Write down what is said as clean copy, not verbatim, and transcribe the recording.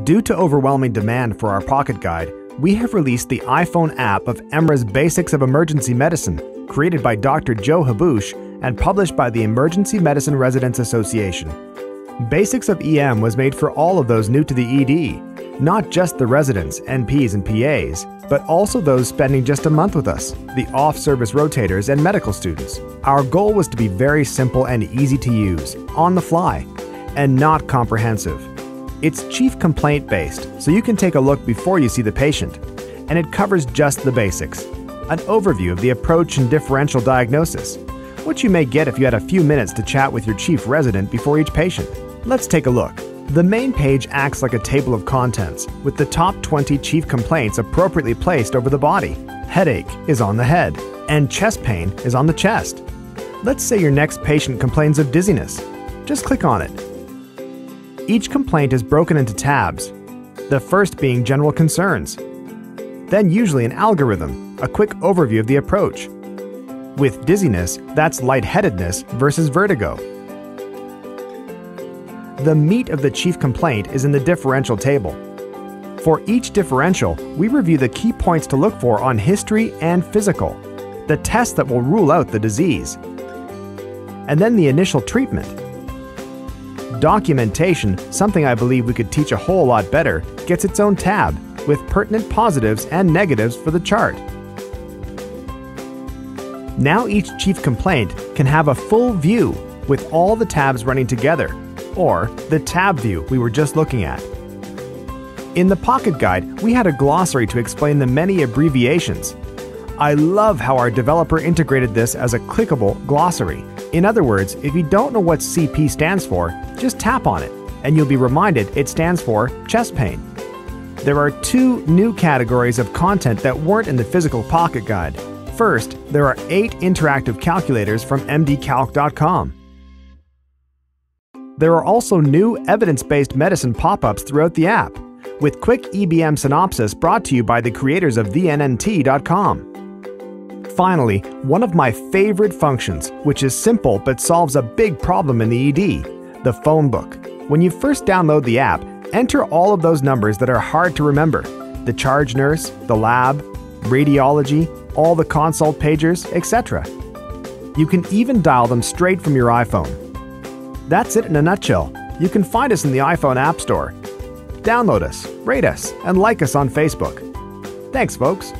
Due to overwhelming demand for our pocket guide, we have released the iPhone app of EMRA's Basics of Emergency Medicine, created by Dr. Joe Haboush and published by the Emergency Medicine Residents Association. Basics of EM was made for all of those new to the ED, not just the residents, NPs, and PAs, but also those spending just a month with us, the off-service rotators and medical students. Our goal was to be very simple and easy to use, on the fly, and not comprehensive. It's chief complaint based, so you can take a look before you see the patient, and it covers just the basics. An overview of the approach and differential diagnosis, which you may get if you had a few minutes to chat with your chief resident before each patient. Let's take a look. The main page acts like a table of contents, with the top 20 chief complaints appropriately placed over the body. Headache is on the head, and chest pain is on the chest. Let's say your next patient complains of dizziness. Just click on it. Each complaint is broken into tabs, the first being general concerns, then usually an algorithm, a quick overview of the approach. With dizziness, that's lightheadedness versus vertigo. The meat of the chief complaint is in the differential table. For each differential, we review the key points to look for on history and physical, the tests that will rule out the disease, and then the initial treatment. Documentation, something I believe we could teach a whole lot better, gets its own tab, with pertinent positives and negatives for the chart. Now each chief complaint can have a full view with all the tabs running together, or the tab view we were just looking at. In the Pocket Guide, we had a glossary to explain the many abbreviations. I love how our developer integrated this as a clickable glossary. In other words, if you don't know what CP stands for, just tap on it, and you'll be reminded it stands for chest pain. There are two new categories of content that weren't in the physical Pocket Guide. First, there are 8 interactive calculators from mdcalc.com. There are also new evidence-based medicine pop-ups throughout the app, with quick EBM synopsis brought to you by the creators of thennt.com. Finally, one of my favorite functions, which is simple but solves a big problem in the ED, the phone book. When you first download the app, enter all of those numbers that are hard to remember: the charge nurse, the lab, radiology, all the consult pagers, etc. You can even dial them straight from your iPhone. That's it in a nutshell. You can find us in the iPhone App Store. Download us, rate us, and like us on Facebook. Thanks, folks.